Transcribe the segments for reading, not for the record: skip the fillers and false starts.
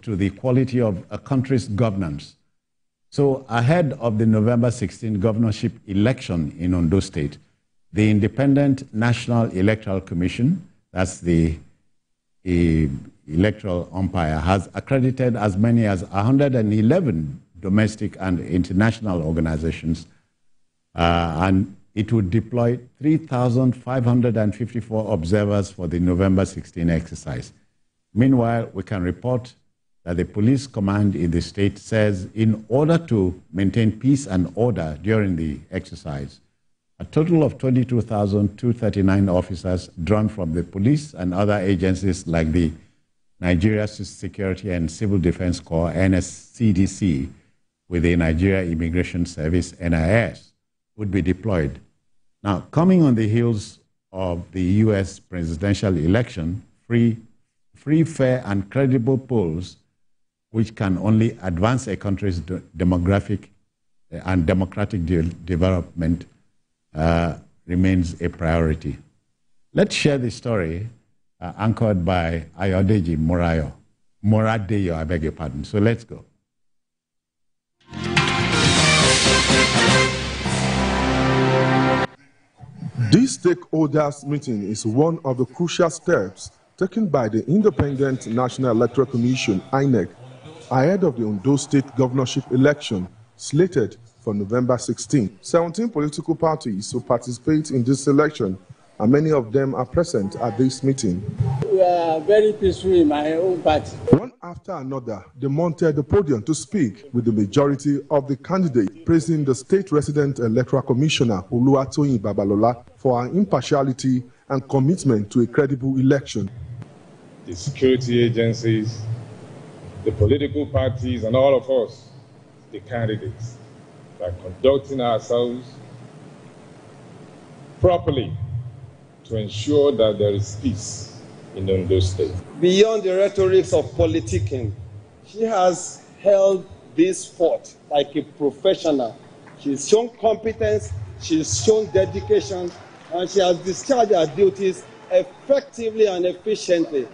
to the quality of a country's governance. So ahead of the November 16 governorship election in Ondo State, the Independent National Electoral Commission, that's the electoral umpire, has accredited as many as 111 domestic and international organizations, and it would deploy 3,554 observers for the November 16 exercise. Meanwhile, we can report that the police command in the state says in order to maintain peace and order during the exercise, a total of 22,239 officers drawn from the police and other agencies like the Nigeria Security and Civil Defense Corps, NSCDC, with the Nigeria Immigration Service, NIS, would be deployed. Now, coming on the heels of the U.S. presidential election, free, fair, and credible polls, which can only advance a country's demographic and democratic development, remains a priority. Let's share the story anchored by Ayodeji Moradeyo, I beg your pardon. So let's go. This stakeholders meeting is one of the crucial steps taken by the Independent National Electoral Commission, INEC, ahead of the Ondo State governorship election slated for November 16. 17 political parties will participate in this election, and many of them are present at this meeting. We are very peaceful in my own party. One after another, they mounted the podium to speak with the majority of the candidates, praising the state resident electoral commissioner, Oluwatoyin Babalola, for her impartiality and commitment to a credible election. The security agencies, the political parties, and all of us, the candidates, by conducting ourselves properly to ensure that there is peace in Ondo State. Beyond the rhetorics of politicking, she has held this fort like a professional. She's shown competence, she's shown dedication, and she has discharged her duties effectively and efficiently.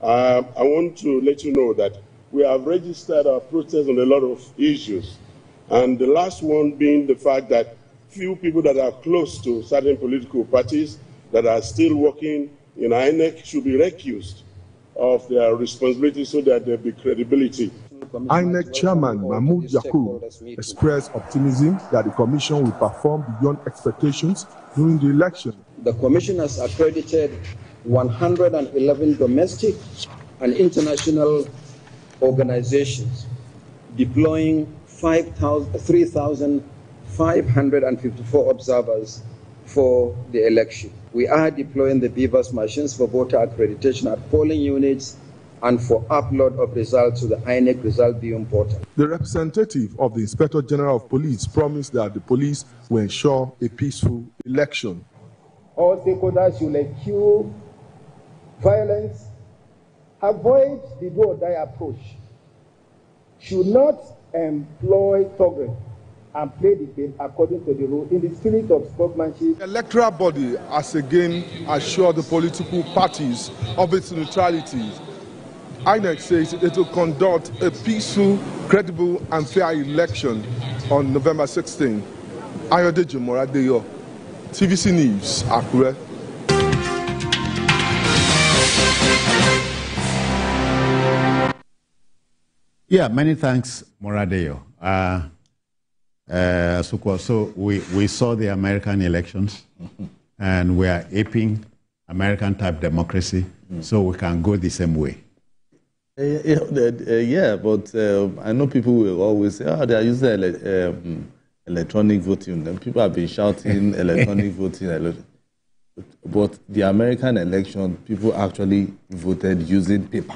I want to let you know that we have registered our protest on a lot of issues, and the last one being the fact that few people that are close to certain political parties that are still working in INEC should be recused of their responsibility so that there be credibility. INEC Chairman Mahmoud Yakub expressed optimism that the Commission will perform beyond expectations during the election. The Commission has accredited 111 domestic and international organizations, deploying 3,554 observers for the election. We are deploying the Beavers machines for voter accreditation at polling units and for upload of results to the INEC Result Viewing portal. The representative of the Inspector General of Police promised that the police will ensure a peaceful election. All stakeholders should eschew violence, avoid the do or die approach, should not employ thuggery, and play the game according to the rule in the spirit of sportsmanship. The electoral body has again assured the political parties of its neutrality. INEC says it will conduct a peaceful, credible, and fair election on November 16. Ayodeji Moradeyo, TVC News, Akure. Yeah, many thanks, Moradeyo. So we saw the American elections, and we are aping American-type democracy, so we can go the same way. Yeah, but I know people will always say, oh, they are using electronic voting. And people have been shouting electronic voting. But the American election, people actually voted using paper.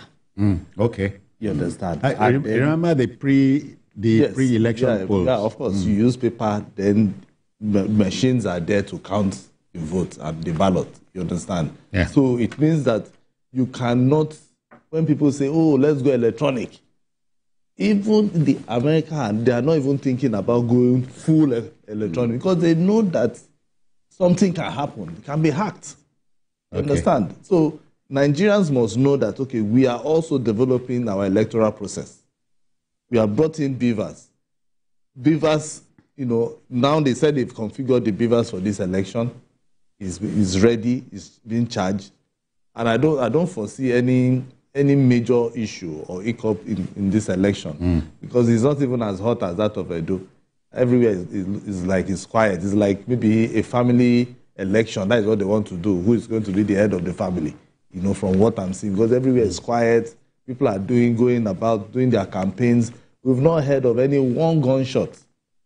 Okay. You understand? I remember the pre-election polls. Yeah, of course. You use paper, then machines are there to count the votes and the ballot. You understand? Yeah. So it means that you cannot, when people say, oh, let's go electronic, even the American, they are not even thinking about going full electronic because they know that something can happen. It can be hacked. You understand? So Nigerians must know that, okay, we are also developing our electoral process. We have brought in beavers. Beavers, now they said they've configured the beavers for this election. Is ready, is being charged. And I don't foresee any major issue or hiccup in this election because it's not even as hot as that of Edo. Everywhere is quiet. It's like maybe a family election. That is what they want to do. Who is going to be the head of the family? From what I'm seeing, because everywhere is quiet. People are going about doing their campaigns. We've not heard of any one gunshot,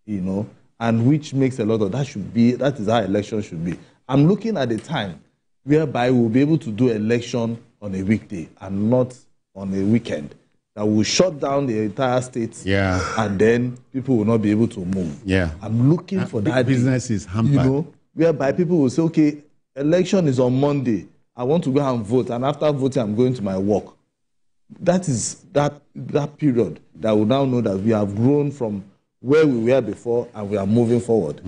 and which makes a lot of that is how election should be. I'm looking at a time whereby we'll be able to do election on a weekday and not on a weekend. That will shut down the entire state, and then people will not be able to move. Yeah, I'm looking for that. Business is hampered. Whereby people will say, okay, election is on Monday. I want to go and vote, and after voting, I'm going to my work. That is that period that we now know that we have grown from where we were before, and we are moving forward.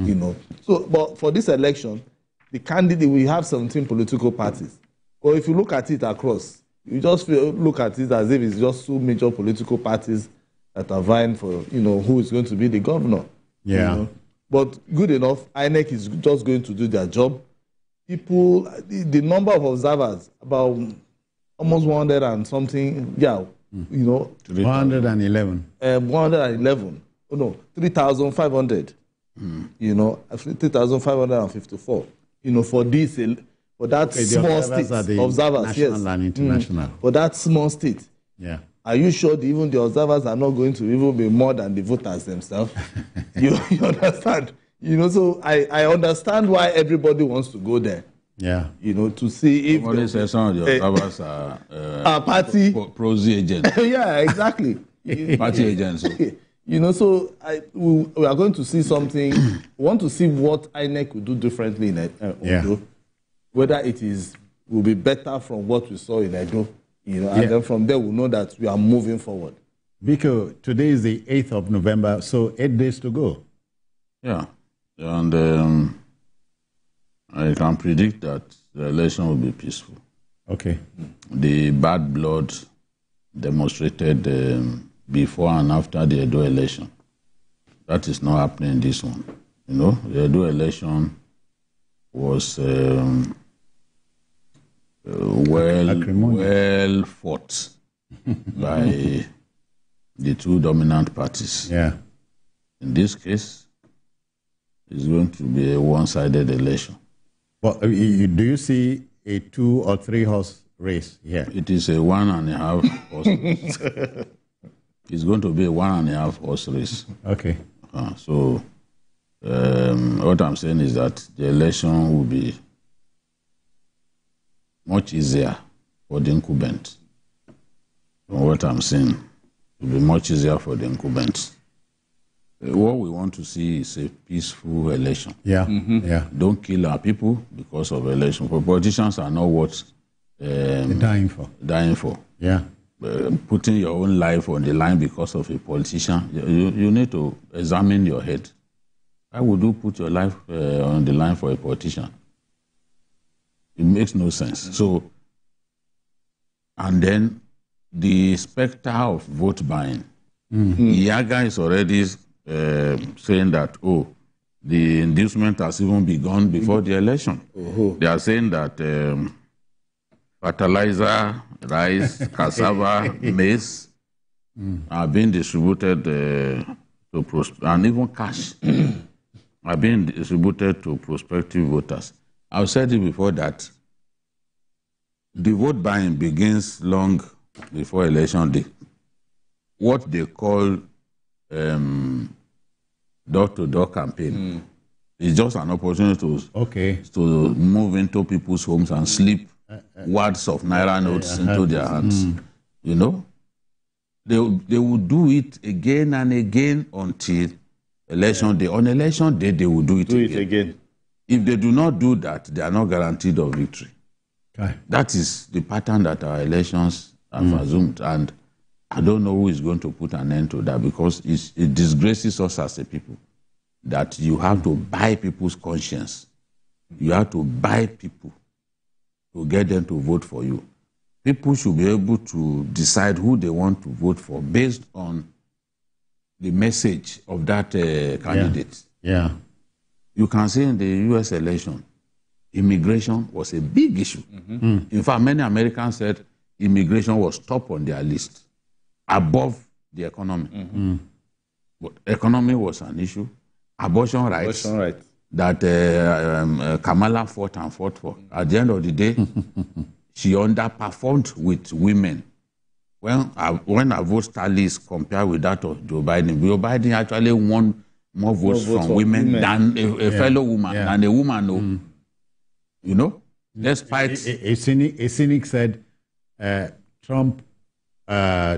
So, but for this election, the candidate, we have 17 political parties. But if you look at it across, you just look at it as if it's just two major political parties that are vying for, who is going to be the governor. Yeah. But good enough, INEC is just going to do their job. People, the number of observers, about almost 100 and something, 111. 111. Oh no, 3,500. 3,554. For this, for that small state, observers, national and international. For that small state. Yeah. Are you sure even the observers are not going to even be more than the voters themselves? you understand? So I understand why everybody wants to go there. Yeah. To see if somebody says some of the observers are party prosy agents. Yeah, exactly. Party agents. So we are going to see something. We want to see what INEC will do differently in Ondo. Whether will be better from what we saw in Edo. And then from there we'll know that we are moving forward. Biko, today is the 8th of November, so 8 days to go. Yeah. And I can predict that the election will be peaceful. Okay. The bad blood demonstrated before and after the Edo election. That is not happening in this one. The Edo election was well fought by the two dominant parties. Yeah. In this case, it's going to be a one-sided election. Well, do you see a 2 or 3 horse race here? It is a 1.5 horse race. It's going to be a 1.5 horse race. Okay. So what I'm saying is that the election will be much easier for the incumbent. From what I'm saying, it will be much easier for the incumbents. What we want to see is a peaceful election. Yeah. Yeah. Don't kill our people because of election. For politicians are not what they're dying for. Yeah. Putting your own life on the line because of a politician, you need to examine your head. Why would you put your life on the line for a politician? It makes no sense. So, and then the specter of vote buying. Yaga is already saying that, the inducement has even begun before the election. They are saying that fertilizer, rice, cassava, maize are being distributed and even cash are being distributed to prospective voters. I've said it before that the vote buying begins long before election day. What they call door-to-door campaign is just an opportunity to move into people's homes and slip wads of naira notes into their hands. They will do it again and again until election day. On election day, they will do it again. If they do not do that, they are not guaranteed of victory. Okay. That is the pattern that our elections have assumed. And I don't know who is going to put an end to that, because it disgraces us as a people that you have to buy people's conscience. You have to buy people to get them to vote for you. people should be able to decide who they want to vote for based on the message of that candidate. Yeah. You can see in the U.S. election, immigration was a big issue. In fact, many Americans said immigration was top on their list, above the economy. But economy was an issue. Abortion rights. That Kamala fought for. At the end of the day, she underperformed with women. When her vote tally is compared with that of Joe Biden actually won more votes from women than a fellow woman, than a woman. You know? Despite... A cynic said Trump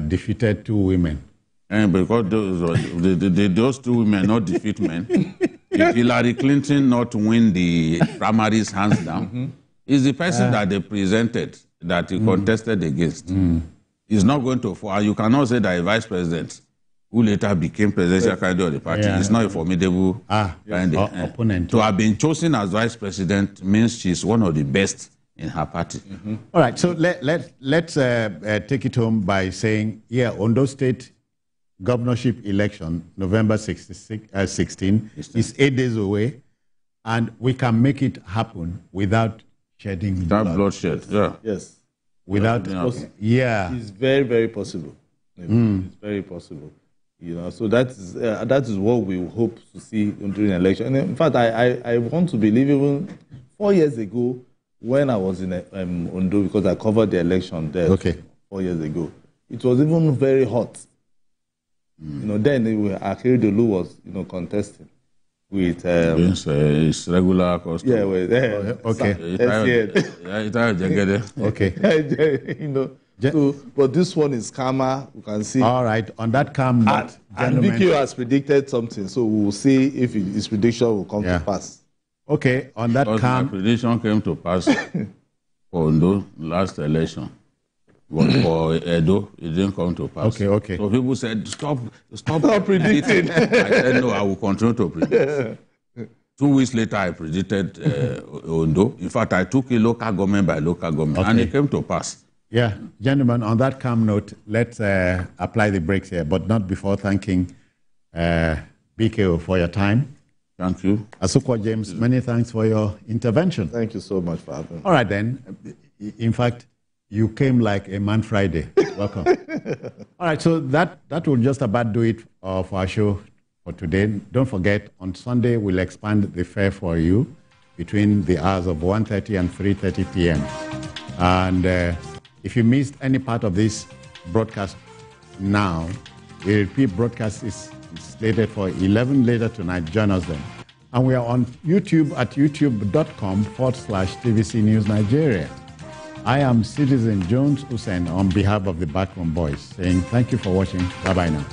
defeated 2 women. And because those 2 women not defeat men. If Hillary Clinton not win the primaries hands down, is the person that they presented, that he contested against. Is not going to fall. You cannot say that a vice president who later became presidential candidate of the party is not a formidable opponent. To have been chosen as vice president means she's one of the best in her party. All right, so let's take it home by saying, Ondo State governorship election, November 16, is 8 days away, and we can make it happen without shedding blood. Bloodshed, Yes. Without, it's very, very possible. It's very possible. You know, so that is what we hope to see during the election. And in fact, I want to believe even 4 years ago, when I was in Ondo, because I covered the election there 4 years ago, it was even very hot. You know, then Accredits was, contesting with his regular customer. Yeah, with you know. So, but this one is calmer. You can see. All right, on that calm note, and BQ has predicted something, so we'll see if his prediction will come to pass. Okay, on that calm. My prediction came to pass for the last election. But for Edo, it didn't come to pass. Okay. So people said, stop predicting. I said, no, I will continue to predict. 2 weeks later, I predicted Ondo. In fact, I took a local government by local government, and it came to pass. Yeah, gentlemen, on that calm note, let's apply the brakes here, but not before thanking BKO for your time. Thank you. Asukwa James, many thanks for your intervention. Thank you so much for having me. All right, then. In fact, you came like a man Friday. Welcome. All right, so that will just about do it for our show for today. Don't forget, on Sunday, we'll expand the fare for you between the hours of 1:30 and 3:30 p.m. And if you missed any part of this broadcast now, a repeat broadcast is slated for 11 later tonight. Join us then. And we are on YouTube at youtube.com/TVC News Nigeria. I am Citizen Jones Hussein on behalf of the Backroom Boys saying thank you for watching. Bye-bye now.